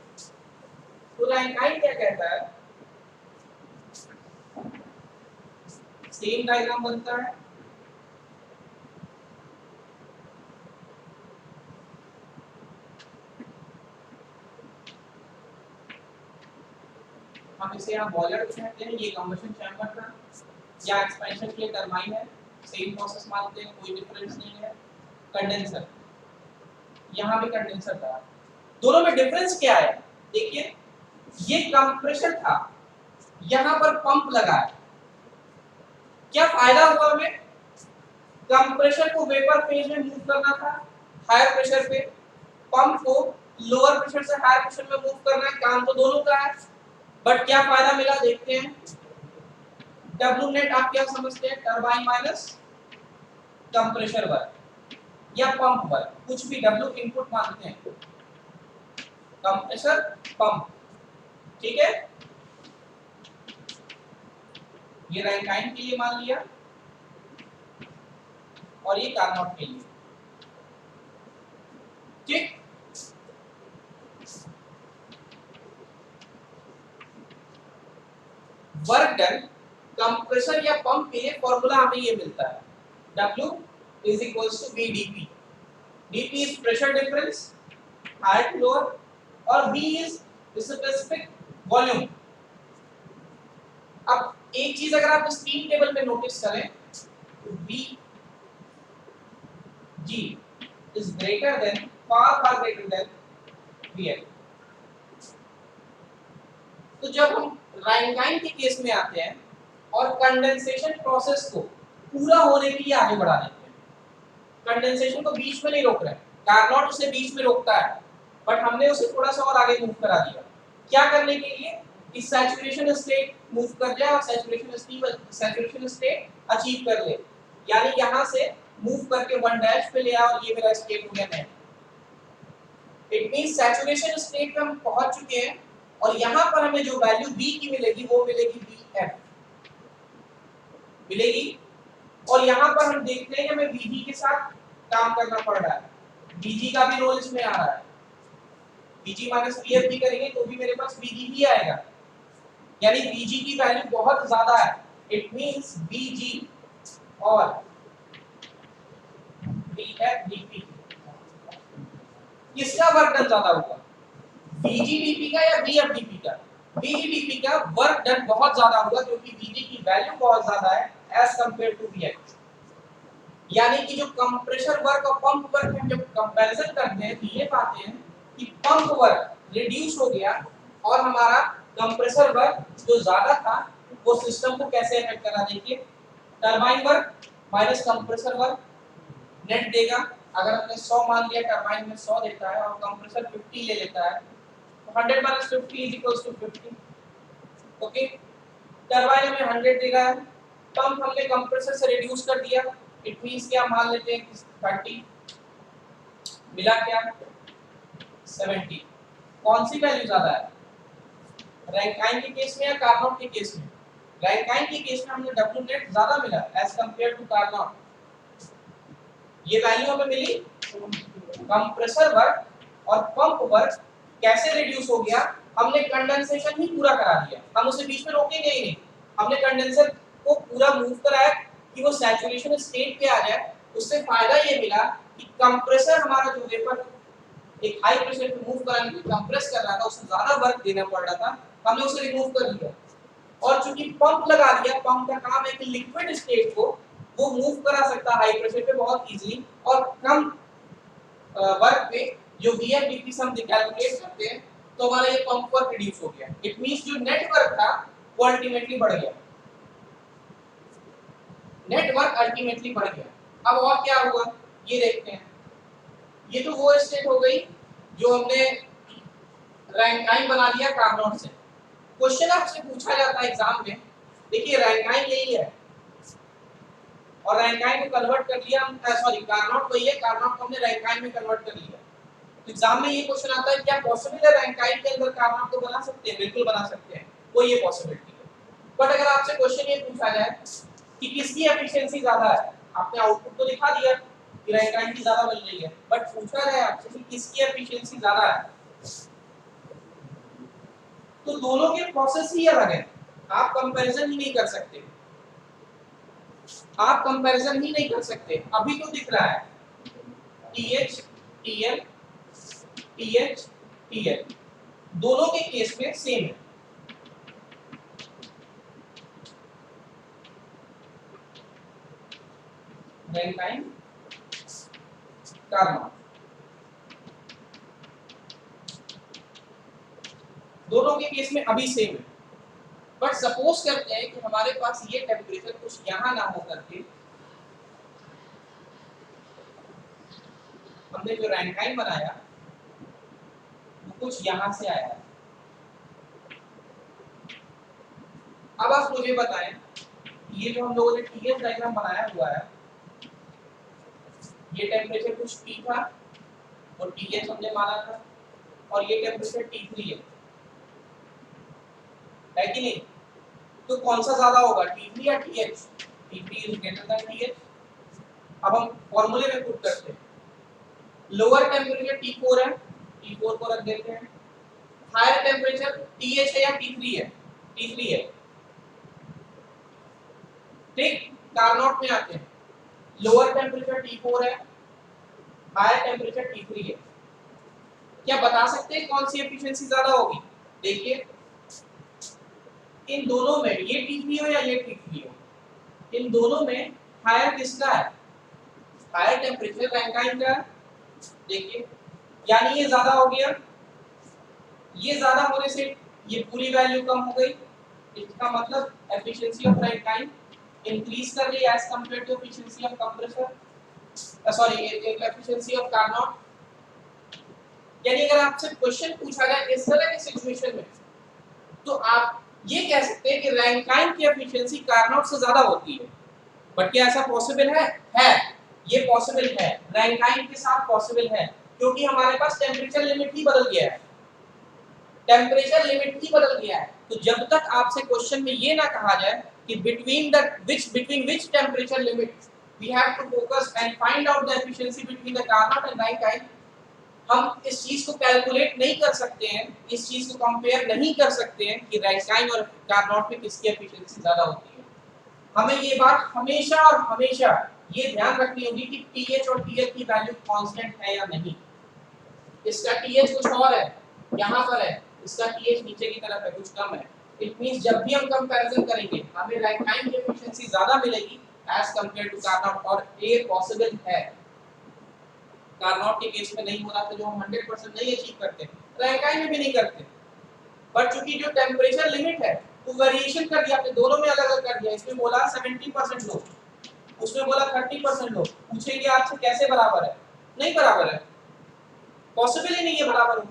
Speaker 1: तो रैंकाइन क्या कहता है, सेम डायग्राम बनता है, हम इसे यहाँ बॉयलर कहते हैं, ये कंबशन चैम्बर था, या एक्सपेंशन के लिए टरबाइन है, सेम प्रोसेस मानते हैं, कोई डिफरेंस नहीं है। कंडेंसर, यहाँ भी कंडेंसर था, दोनों में डिफरेंस क्या है? देखिए, ये कंप्रेशर था, यहाँ पर पंप लगा है, क्या फायदा हुआ हमें? कंप्रेशर को वेपर फेज में मूव करना था हायर प्रेशर पे, पंप को लोअर प्रेशर से हायर प्रेशर में मूव करना है, काम तो दोनों का है। बट क्या फायदा मिला देखते हैं। W नेट आप क्या समझते हैं? टरबाइन माइनस कंप्रेशर वर्क या पंप वर्क, कुछ भी W इनपुट मानते हैं, कंप्रेसर पंप, ठीक है। ये रैंकाइन के लिए मान लिया और ये कार्नोट के लिए, ठीक। वर्क डन कंप्रेसर या पंप के लिए फॉर्मूला हमें ये मिलता है, W is equals to VdP। dP is pressure difference higher to lower, और V is specific volume। अब एक चीज अगर आप स्टीम टेबल पे नोटिस करें, V G is greater than, far greater than VL। तो जब हम रैंकाइन के केस में आते हैं और कंडेंसेशन प्रोसेस को पूरा होने के लिए आगे बढ़ा देते हैं, कंडेंसेशन को बीच में नहीं रोक रहे, कार्नोट उसे बीच में रोकता है, बट हमने उसे थोड़ा सा और आगे मूव करा दिया, क्या करने के लिए? कि सैचुरेशन स्टेट मूव कर जाए और सैचुरेशन स्टेट अचीव कर ले, यानी यहां से मूव करके 1' पे ले आओ, और ये मेरा स्टेट हो गया net. It means saturation state पे हम पहुंच चुके हैं, और यहां पर हमें जो वैल्यू V की मिलेगी वो मिलेगी Vf मिलेगी, और यहां पर हम देखते हैं कि हमें Vg के साथ काम करना पड़ रहा है, Vg का भी रोल इसमें आ रहा है, Vg माइनस Vf भी करेंगे तो भी मेरे पास Vg ही आएगा, यानी Vg की वैल्यू बहुत ज्यादा है। इट मींस Vg और Vf dP, किसका वर्क डन ज्यादा होगा? Vg dP का या Vf dP का? Vg dP का वर्क डन बहुत ज्यादा होगा, क्योंकि Vg की वैल्यू बहुत ज्यादा है एज कंपेयर टू Vf। यानी कि जो कंप्रेसर वर्क और पंप वर्क हम जब कंपैरिजन करते हैं तो ये पाते हैं कि पंप वर्क रिड्यूस हो गया और हमारा कंप्रेसर वर्क जो ज्यादा था वो सिस्टम को कैसे इफेक्ट करा। देखिए turbine work minus compressor work net देगा। अगर हमने 100 मान लिया, टरबाइन में 100 देता है और कंप्रेसर 50 ले लेता है, तो 100 minus 50 is equals to 50। Okay, turbine में 100 दे रहा है, पंप हमने कंप्रेसर से रिड्यूस कर दिया, इट मींस क्या मान लेते हैं कि 30 मिला क्या 70। कौन सी वैल्यू ज्यादा है, रैंकाइन के केस में या कार्नोट के केस में? रैंकाइन के केस में हमने डब्ल्यू नेट ज्यादा मिला एज कंपेयर टू कार्नोट। ये वैल्यू हमें मिली, कंप्रेसर वर्क और पंप वर्क कैसे रिड्यूस हो गया, हमने कंडेंसेशन ही पूरा करा दिया, हम उसे बीच में रोकेंगे ही नहीं, हमने कंडेंसर को पूरा मूव कराया कि वो सैचुरेशन स्टेट पे आ जाए। उससे फायदा ये मिला कि कंप्रेसर हमारा जो वेपर एक हाई प्रेशर पे मूव कराने के लिए कंप्रेस कर रहा था, उससे ज्यादा वर्क देना पड़ रहा था, हमने उसे रिमूव कर दिया। और चूंकि पंप लगा दिया, पंप का काम है कि लिक्विड स्टेट को वो मूव करा सकता हाई प्रेशर पे बहुत इजीली और कम वर्क पे, जो वीएफडीपी से हम कैलकुलेट करते हैं, तो हमारा ये पंप वर्क रिड्यूस हो गया। इट मींस जो नेट वर्क था वो अल्टीमेटली बढ़ गया, नेट वर्क अल्टीमेटली बढ़ गया। अब और क्या हुआ ये देखते हैं। ये तो वो स्टेट हो गई जो हमने रैंकाइन बना दिया कार्नोट से। क्वेश्चन आपसे पूछा जाता है एग्जाम में, देखिए रैंकाइन यही है और रैंकाइन को कन्वर्ट कर लिया हम, सॉरी कार्नोट वही है, कार्नोट को हमने रैंकाइन में कन्वर्ट कर लिया। तो एग्जाम में ये क्वेश्चन आता है क्या पॉसिबल है रैंकाइन के अंदर कार्नोट को बना सकते हैं? बिल्कुल बना सकते हैं, वो ये पॉसिबिलिटी है। बट अगर आपसे क्वेश्चन ये पूछा जाए कि किसकी एफिशिएंसी ज्यादा है, आपने आउटपुट तो दिखा दिया कि रैंकाइन की ज्यादा मिल रही है, बट पूछा जाए आपसे कि किसकी एफिशिएंसी ज्यादा है, तो दोनों के प्रोसेस ही अलग है, आप कंपैरिजन ही नहीं कर सकते, आप कंपैरिजन ही नहीं कर सकते। अभी तो दिख रहा है TH TL TH TL दोनों के केस में सेम है। रैंकाइन कार्नोट दोनों के केस में अभी सेम है। बट सपोज करते हैं कि हमारे पास ये टेम्परेचर कुछ यहां ना हो करके हमने जो रैंकाइन बनाया वो कुछ यहां से आया। अब आप मुझे बताएं, ये जो हम लोगों ने टीएस डायग्राम बनाया हुआ है, ये टेम्परेचर कुछ T था और टीएच हमने माना था, और ये टेम्परेचर T3 है कि नहीं? तो कौन सा ज्यादा होगा, T3 या TH? T3 is greater than TH। अब हम फॉर्मूले में पुट करते हैं, लोअर टेम्परेचर T4 है, T4 को रख देते हैं, हायर टेम्परेचर TH है या T3 है? T3 है। ठीक, कार्नोट में आते हैं, लोअर टेम्परेचर T4 है, हायर टेम्परेचर T3 है। क्या बता सकते हैं कौन सी एफिशिएंसी ज्यादा होगी? देखिए इन दोनों में, ये T3 हो या ये T3 हो, इन दोनों में हायर किसका है? हायर टेम्परेचर रैंकाइन का। देखिए यानी ये ज्यादा हो गया, ये ज्यादा होने से ये पूरी वैल्यू कम हो गई, इसका मतलब एफिशिएंसी ऑफ रैंकाइन इंक्रीज कर रही है as compare to efficiency of compressor, sorry efficiency of Carnot. यानी अगर आपसे क्वेश्चन पूछा जाए इस तरह की सिचुएशन में, तो आप ये कह सकते हैं कि रैंकाइन की एफिशिएंसी कार्नोट से ज्यादा होती है। बट क्या ऐसा पॉसिबल है? है, ये पॉसिबल है, रैंकाइन के साथ पॉसिबल है, क्योंकि हमारे पास टेम्परेचर लिमिट ही बदल गया है, टेम्परेचर लिमिट ही बदल गया है। तो जब तक आपसे क्वेश्चन में ये ना कहा जाए कि between which temperature limit we have to focus and find out the efficiency between the Carnot and Rankine, हम इस चीज को कैलकुलेट नहीं कर सकते हैं, इस चीज को कंपेयर नहीं कर सकते हैं कि रैंकाइन और कार्नोट में किसकी एफिशिएंसी ज्यादा होती है। हमें ये बात हमेशा और हमेशा ये ध्यान रखनी होगी कि टीएच और टीएल की वैल्यू कांस्टेंट है या नहीं। इसका टीएच कुछ और है, यहाँ पर है, इसका टीएच नीचे की तरफ है, कुछ कम है। इट मींस जब भी हम कंपैरिजन करेंगे हमें रैंकाइन की एफिशिएंसी ज्यादा मिलेगी एज कंपेयर टू कार्नोट, और ये पॉसिबल है। कार्नोट के केस में नहीं हो रहा था, जो हम 100% नहीं अचीव करते, रैंकाइन में भी नहीं करते, बट चूंकि जो टेम्परेचर लिमिट है वो वेरिएशन कर दिया आपने, दोनों में अलग अलग कर दिया। इसमें बोला 70% लो, उसमें बोला 30% लो। पूछेंगे आपसे कैसे बराबर है, नहीं बराबर है, पॉसिबल ही नहीं है बराबर हो।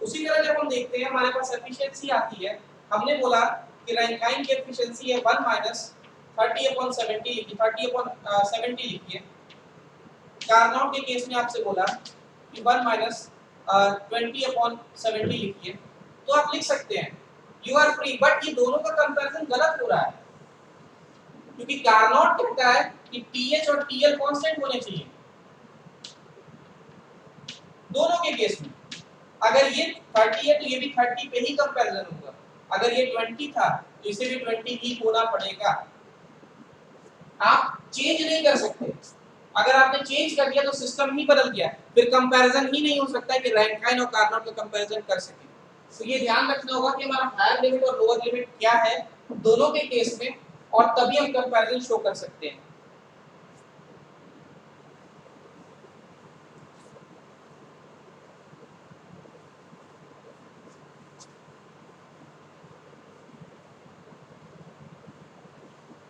Speaker 1: उसी तरह जब हम देखते हैं हमारे पास एफिशिएंसी आती है, हमने बोला कि रैंकाइन की एफिशिएंसी है 1 माइनस 30/70 लिखी, 30/70 लिखी है। कार्नोट के केस में आपसे बोला कि 1 माइनस 20/70 लिखिए, तो आप लिख सकते हैं, यू आर फ्री। बट ये दोनों का कंपैरिजन गलत हो रहा है, क्योंकि कार्नोट कहता है कि टीएच और टीएल कांस्टेंट होने चाहिए दोनों के केस में। अगर ये 30 है तो ये भी 30 पे ही कंपैरिजन होगा, अगर ये 20 था तो इसे भी 20 ही होना पड़ेगा। आप चेंज नहीं कर सकते, अगर आपने चेंज कर दिया तो सिस्टम ही बदल गया, फिर कंपैरिजन ही नहीं हो सकता है कि रैंकाइन और कार्नोट का कंपैरिजन कर सके। तो ये ध्यान रखना होगा कि हमारा हायर लिमिट और लोअर लिमिट क्या है दोनों के केस में, और तभी हम कंपैरिजन शो कर सकते हैं।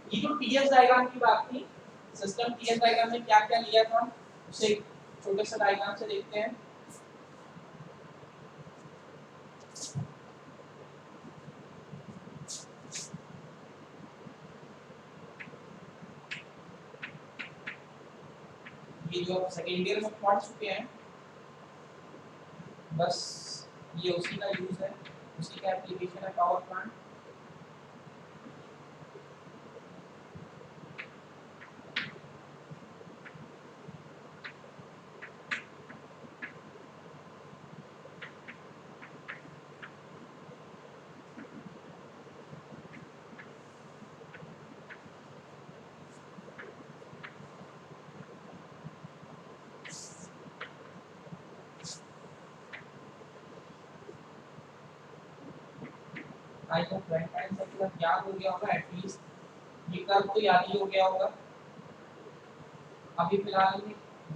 Speaker 1: ये जो टीएस डायग्राम की बात थी, सिस्टम टीएस डायग्राम में क्या क्या लिया था उसे छोटे से डायग्राम से देखते हैं। ये जो आप सेकेंड ईयर में पढ़ चुके हैं, बस ये उसी का यूज है, उसी का एप्लीकेशन है power plant. I hope Rankine circular याद हो गया होगा, एटलीस्ट ये कर्व तो याद ही हो गया होगा। अभी फिलहाल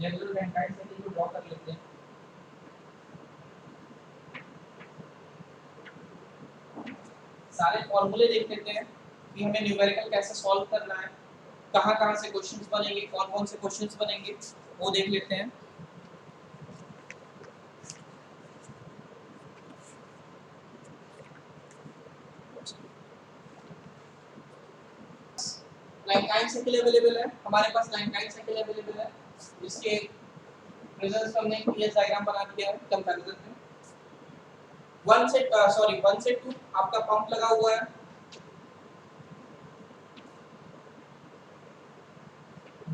Speaker 1: जनरल रैंकाइन सर्कुलर को ड्रॉ कर लेते हैं। सारे फॉर्मूले देख लेते हैं कि हमें न्यूमेरिकल कैसे सॉल्व करना है, कहाँ-कहाँ से क्वेश्चंस बनेंगे, कौन-कौन से क्वेश्चंस बनेंगे, वो देख लेते हैं। रैंकाइन सर्किल अवेलेबल है, हमारे पास रैंकाइन सर्किल अवेलेबल है, इसके रिजल्ट्स हमने टीएस डायग्राम बना दिया है कंपैरिजन में। 1 से 2 आपका पंप लगा हुआ है,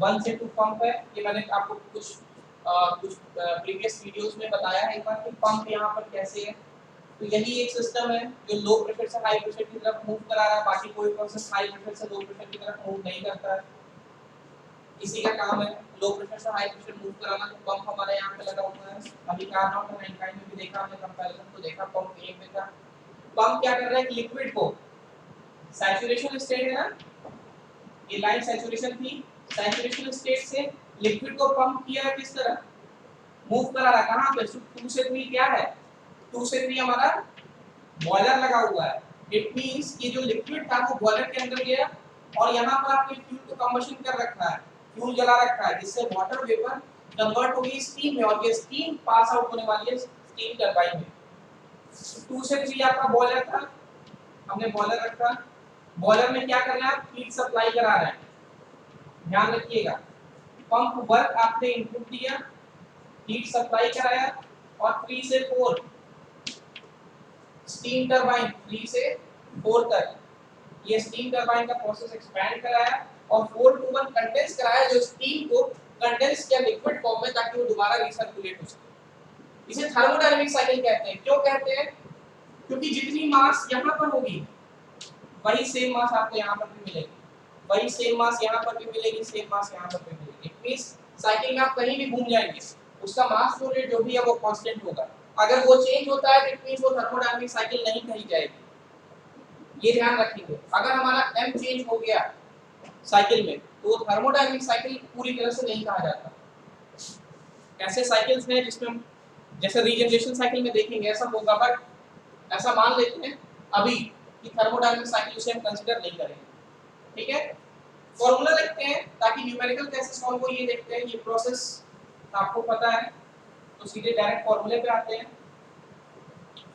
Speaker 1: 1 से 2 पंप है। ये मैंने आपको कुछ प्रीवियस वीडियोस में बताया है एक बार कि पंप यहाँ पर कैसे है। तो यही एक सिस्टम है जो लो प्रेशर से हाई प्रेशर की तरफ मूव करा रहा है, बाकी कोई प्रोसेस हाई प्रेशर से लो प्रेशर की तरफ मूव नहीं करता है, इसी का काम है लो प्रेशर से हाई प्रेशर मूव कराना। तो पंप हमारे यहाँ पे लगा हुआ है, अभी कार्नोट और रैंकाइन में भी देखा हमने, कंपैरिजन तो देखा पंप एक में था। पंप क्या कर रहा है कि लिक्विड को सैचुरेशन स्टेट है ना, ये लाइन सैचुरेशन थी, सैचुरेशन स्टेट से लिक्विड को पंप किया है, किस तरह मूव करा रहा है, कहाँ पे 2 से 3 क्या है, 2 से 3 हमारा बॉयलर लगा हुआ है। इट मींस ये जो लिक्विड था वो बॉयलर के अंदर गया और यहाँ पर आपने फ्यूल को कंबशन कर रखा है, फ्यूल जला रखा है, जिससे वाटर वेपर कन्वर्ट हो गई स्टीम में, और ये स्टीम पास आउट होने वाली है स्टीम टरबाइन में। 2 से 3 आपका बॉयलर था, हमने बॉयलर रखा, बॉयलर में क्या करना है, हीट सप्लाई करा रहे हैं, ध्यान रखिएगा। पंप वर्क आपने इनपुट दिया, हीट सप्लाई कराया, और 3 से 4 स्टीम टरबाइन, 3 से 4 तक ये स्टीम टरबाइन का प्रोसेस एक्सपेंड कराया, और 4 to 1 कंडेंस कराया, जो स्टीम को कंडेंस किया लिक्विड फॉर्म में ताकि वो दोबारा रिसर्कुलेट हो सके। इसे थर्मोडायनामिक साइकिल कहते हैं। क्यों कहते हैं? क्योंकि जितनी मास यहाँ पर होगी वही सेम मास आपको यहाँ पर भी मिलेगी, वही सेम मास यहाँ पर भी मिलेगी, सेम मास यहाँ पर भी मिलेगी। इट मींस साइकिल में आप कहीं भी घूम जाएंगे उसका मास फ्लो रेट जो भी है वो कांस्टेंट होगा। अगर वो चेंज होता है तो इट मींस वो थर्मोडायनामिक साइकिल नहीं कही जाएगी, ये ध्यान रखिए। अगर हमारा m चेंज हो गया साइकिल में, तो थर्मोडायनेमिक साइकिल पूरी तरह से नहीं कहा जाता। ऐसे साइकिल्स हैं जिसमें हम जैसे रीजनरेशन साइकिल में देखेंगे ऐसा होगा, बट ऐसा मान लेते हैं अभी कि थर्मोडायनेमिक साइकिल उसे हम कंसीडर नहीं करेंगे। ठीक है, फॉर्मूला लिखते हैं ताकि न्यूमेरिकल कैसे सॉल्व हो ये देखते हैं। ये प्रोसेस आपको पता है तो सीधे डायरेक्ट फॉर्मूले पे आते हैं।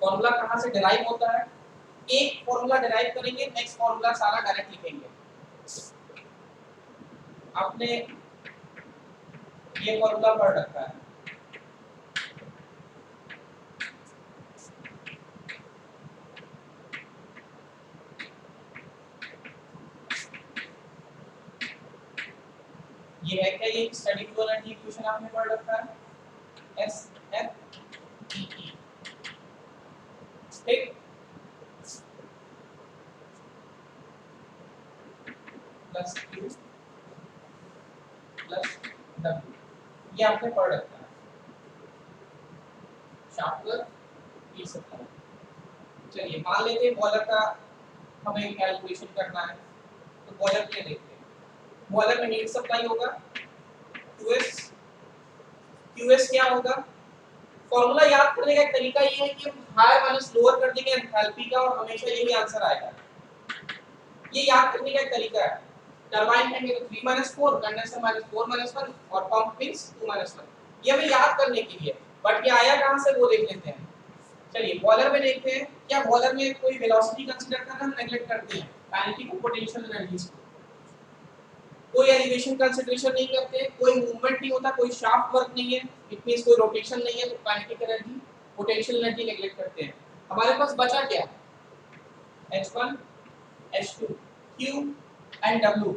Speaker 1: फॉर्मूला कहाँ से डिराइव होता है, एक फॉर्मूला डिराइव करेंगे, नेक्स्ट फॉर्मूला सारा डायरेक्ट लिखेंगे। आपने ये फॉर्मूला पढ़ रखा है, ये है क्या, ये स्टडी फ्लो एनर्जी इक्वेशन आपने पढ़ रखा है, एस एफ ई ई। ठीक, प्लस क्यू प्लस डब्ल्यू, ये आपने पढ़ रखा है। शाफ्टर ई सप्लाई। चलिए मान लेते हैं बॉयलर का हमें कैलकुलेशन करना है, तो बॉयलर के लिए देखते हैं। बॉयलर में हीट सप्लाई होगा QS, QS क्या होगा, फॉर्मूला याद करने का एक तरीका ये है कि हम हायर माइनस लोअर कर देंगे एंथैल्पी का और हमेशा यही आंसर आएगा। ये याद करने का एक तरीका है। टरबाइन में 3 - 4, कंडेंसर -4 - 1 और पंप मींस 2 - 1, ये हमें याद करने के लिए, बट ये आया कहां से वो देख लेते हैं। चलिए बॉयलर में देखते हैं, क्या बॉयलर में कोई वेलोसिटी कंसीडर करना हम नेगलेक्ट करते हैं, काइनेटिक और पोटेंशियल एनर्जीज को, कोई एलिवेशन कंसीडरेशन नहीं करते, कोई मूवमेंट नहीं होता, कोई शाफ्ट वर्क नहीं है, इट मींस कोई रोटेशन नहीं है, तो kinetic energy potential energy neglect करते हैं। हमारे पास बचा क्या, H1 H2 Q and W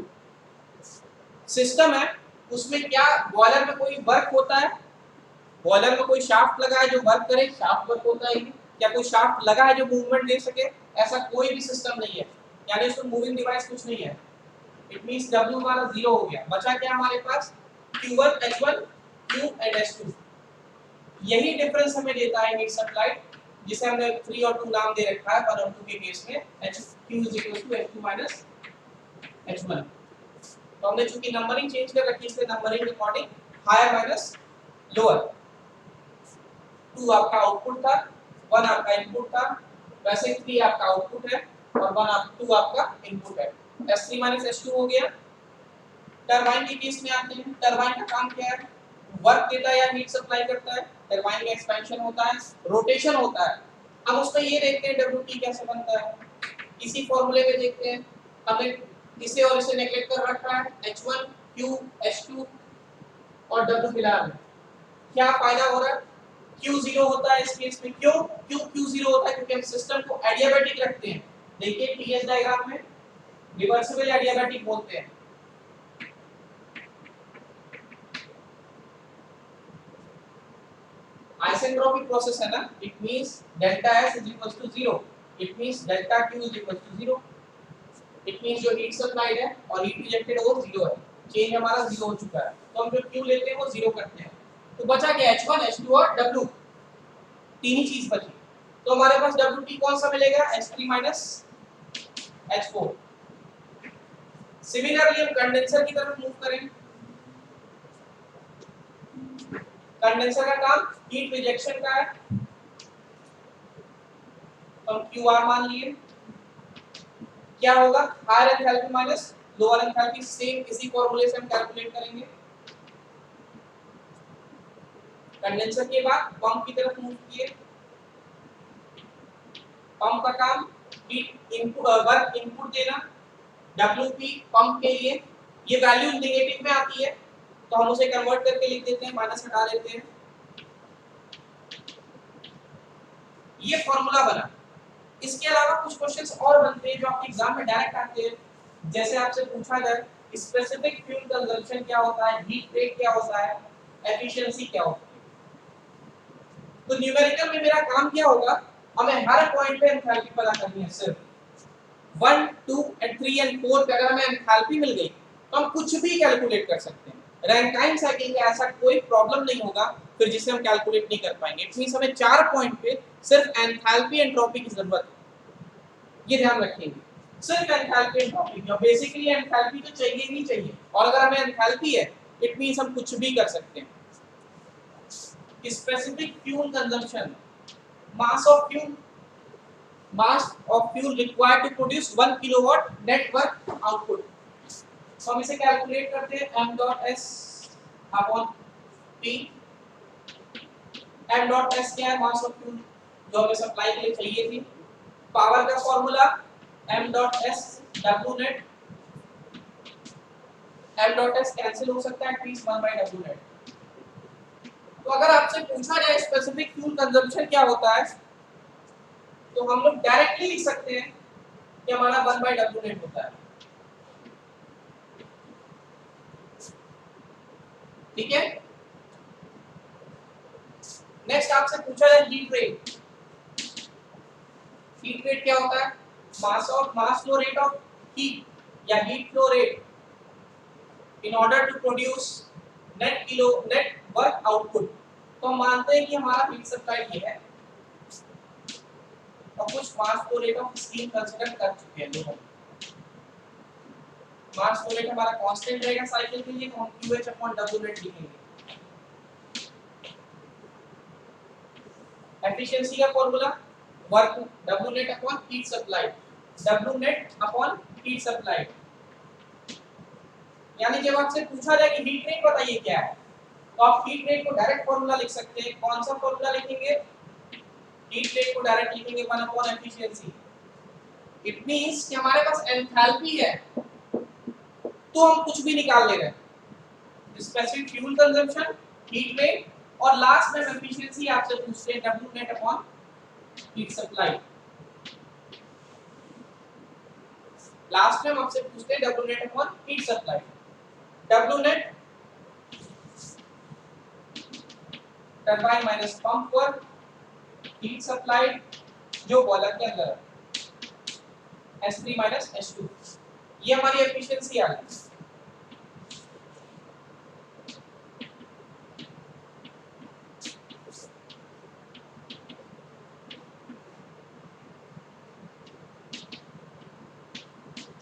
Speaker 1: system है, उसमें क्या बॉयलर में कोई वर्क होता है, बॉयलर में कोई शाफ्ट लगा है जो वर्क करे, शाफ्ट वर्क होता है, क्या कोई शाफ्ट लगा है जो मूवमेंट दे सके, ऐसा कोई भी सिस्टम नहीं है, यानी उसमें मूविंग डिवाइस कुछ नहीं है। इट मींस W हमारा 0 हो गया, बचा क्या हमारे पास Q1 H1 Q and H2। यही डिफरेंस हमें देता है हीट सप्लाई, जिसे हमने 3 और 2 नाम दे रखा है पर M2 के केस में Q H2 - H1। तो हमने चूंकि नंबरिंग चेंज कर रखी है, इसलिए numbering according higher minus lower. 2 आपका आउटपुट था, 1 आपका इनपुट था, वैसे 3 आपका आउटपुट है और 2 आपका इनपुट है। S3 - S2 हो गया। टरबाइन के केस में आते हैं, टरबाइन का काम क्या है, वर्क देता है या हीट सप्लाई करता है। टरबाइन में एक्सपेंशन होता है, रोटेशन होता है। अब उसमें ये देखते हैं WT कैसे बनता है, इसी फॉर्मूले में देखते हैं। हमने इसे और इसे नेगलेक्ट कर रखा है, H1 Q H2 और W फिलहाल में। क्या फायदा हो रहा है, Q0 होता है इस केस में, क्यों Q0 होता है, क्योंकि हम सिस्टम को एडियाबैटिक रखते हैं। देखिए TS डायग्राम में रिवर्सिबल एडियाबैटिक बोलते हैं। आइसेंट्रोपिक प्रोसेस है ना, it means delta S = 0, it means delta Q = 0, it means जो हीट सप्लाइड है और हीट रिजेक्टेड है वो 0 है, चेंज हमारा 0 हो चुका है, तो हम जो Q लेते हैं वो 0 करते हैं। तो बचा क्या, H1 H2 और W, तीन ही चीज बची। तो हमारे पास WT कौन सा मिलेगा, H3 - H4। सिमिलरली हम कंडेंसर की तरफ मूव करें, कंडेंसर का काम हीट रिजेक्शन का है, तो हम QR मान लिए। क्या होगा, higher enthalpy minus lower enthalpy, same इसी फॉर्मूले से हम कैलकुलेट करेंगे। कंडेंसर के बाद पंप की तरफ मूव किए, पंप का काम हीट इनपुट वर्क इनपुट देना, WP पंप के लिए ये वैल्यू नेगेटिव में आती है तो हम उसे कन्वर्ट करके लिख देते हैं, माइनस हटा देते हैं। ये फॉर्मूला बना। इसके अलावा कुछ क्वेश्चंस और बनते हैं जो आपके एग्जाम में डायरेक्ट आते हैं, जैसे आपसे पूछा जाए स्पेसिफिक फ्यूल कंजम्पशन क्या होता है, हीट रेट क्या होता है, एफिशिएंसी क्या होता है। तो न्यूमेरिकल में मेरा काम क्या होगा, हमें हर पॉइंट पे एंथैल्पी पता करनी है। सिर्फ 1 2 एंड 3 एंड 4 पे अगर हमें एंथैल्पी मिल गई तो हम कुछ भी कैलकुलेट कर सकते हैं। रैंकाइन साइकिल का ऐसा कोई प्रॉब्लम नहीं होगा फिर जिसे हम कैलकुलेट नहीं कर पाएंगे। इट मींस हमें 4 पॉइंट पे सिर्फ एंथैल्पी एंट्रोपी की जरूरत है, ये ध्यान रखेंगे। सिर्फ एंथैल्पी एंट्रोपी, बेसिकली एंथैल्पी तो चाहिए ही चाहिए, और अगर हमें एंथैल्पी है इट मींस हम कुछ भी कर सकते हैं। Specific fuel consumption, mass of fuel required to produce 1 kilowatt net work output। तो हम इसे कैलकुलेट करते हैं m dot s upon p। m dot s क्या है? mass of fuel जो हमें सप्लाई के लिए चाहिए थी। पावर का formula m dot s w net, m dot s cancel हो सकता है, it means 1 by w net। तो अगर आपसे पूछा जाए स्पेसिफिक फ्यूल कंजम्पशन क्या होता है, तो हम लोग डायरेक्टली लिख सकते हैं कि हमारा 1 by w net होता है। ठीक है। नेक्स्ट आपसे पूछा जाए हीट रेट। हीट रेट क्या होता है? Mass flow rate of heat या heat flow rate in order to produce net work output. तो हम मानते हैं कि हमारा हीट सप्लाई ये है और कुछ मास flow rate of steam consider कर चुके हैं लोग। मास फ्लो रेट हमारा कांस्टेंट रहेगा साइकिल के लिए, तो हम QH/W net लिखेंगे। एफिशिएंसी का formula work W net upon heat supply, W net upon heat supply. यानी जब आपसे पूछा जाए कि हीट रेट बताइए क्या है, तो आप हीट रेट को डायरेक्ट फॉर्मूला लिख सकते हैं। कौन सा फॉर्मूला लिखेंगे? हीट रेट को डायरेक्ट लिखेंगे 1 अपॉन एफिशिएंसी। इट मींस कि हमारे पास एंथैल्पी है तो हम कुछ भी निकाल ले रहे हैं, specific fuel consumption, heat rate, और लास्ट में एफिशिएंसी आपसे पूछते हैं W net upon heat supply. Last में हम आपसे पूछते हैं W net upon heat supply. W net turbine minus pump work, heat supply जो बॉयलर के अंदर है, S3 माइनस S2। ये हमारी एफिशिएंसी आ गई।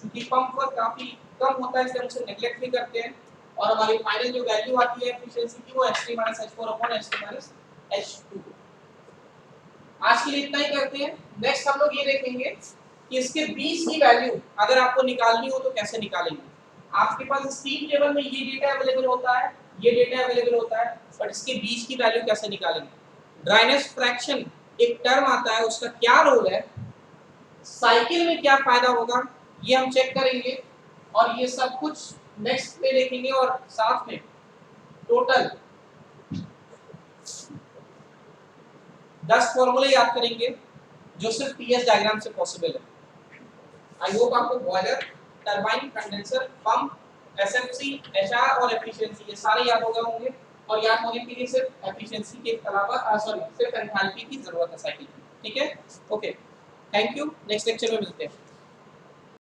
Speaker 1: क्योंकि पंप वर्क काफी कम होता है इसलिए हम उसे नेग्लेक्ट भी करते हैं, और हमारी फाइनल जो वैल्यू आती है एफिशिएंसी की वो S3 minus H4 upon S2 minus H2। आज के लिए इतना ही करते हैं। नेक्स्ट हम लोग ये देखेंगे कि इसके बीच की वैल्यू अगर आपको निकालनी हो तो कैसे निकालेंगे। आपके पास स्टीम टेबल में ये डेटा अवेलेबल होता है, ये डेटा अवेलेबल होता है, बट इसके बीच की वैल्यू कैसे निकालेंगे? ड्राइनेस फ्रैक्शन एक टर्म आता है, उसका क्या रोल है, साइकिल में क्या फायदा होगा, ये हम चेक करेंगे, और ये सब कुछ नेक्स्ट में देखेंगे, और साथ में टोटल 10 फॉर्मूले याद करेंगे जो सिर्फ टीएस डायग्राम से पॉसिबल है। आई होप आपको boiler, turbine, condenser, pump, SFC, HR और एफिशिएंसी ये सारे याद हो गए होंगे, और याद होने के लिए सिर्फ एफिशिएंसी के अलावा सिर्फ एंथैल्पी की जरूरत है साइकिल की। ठीक है, okay, thank you. Next lecture में मिलते हैं।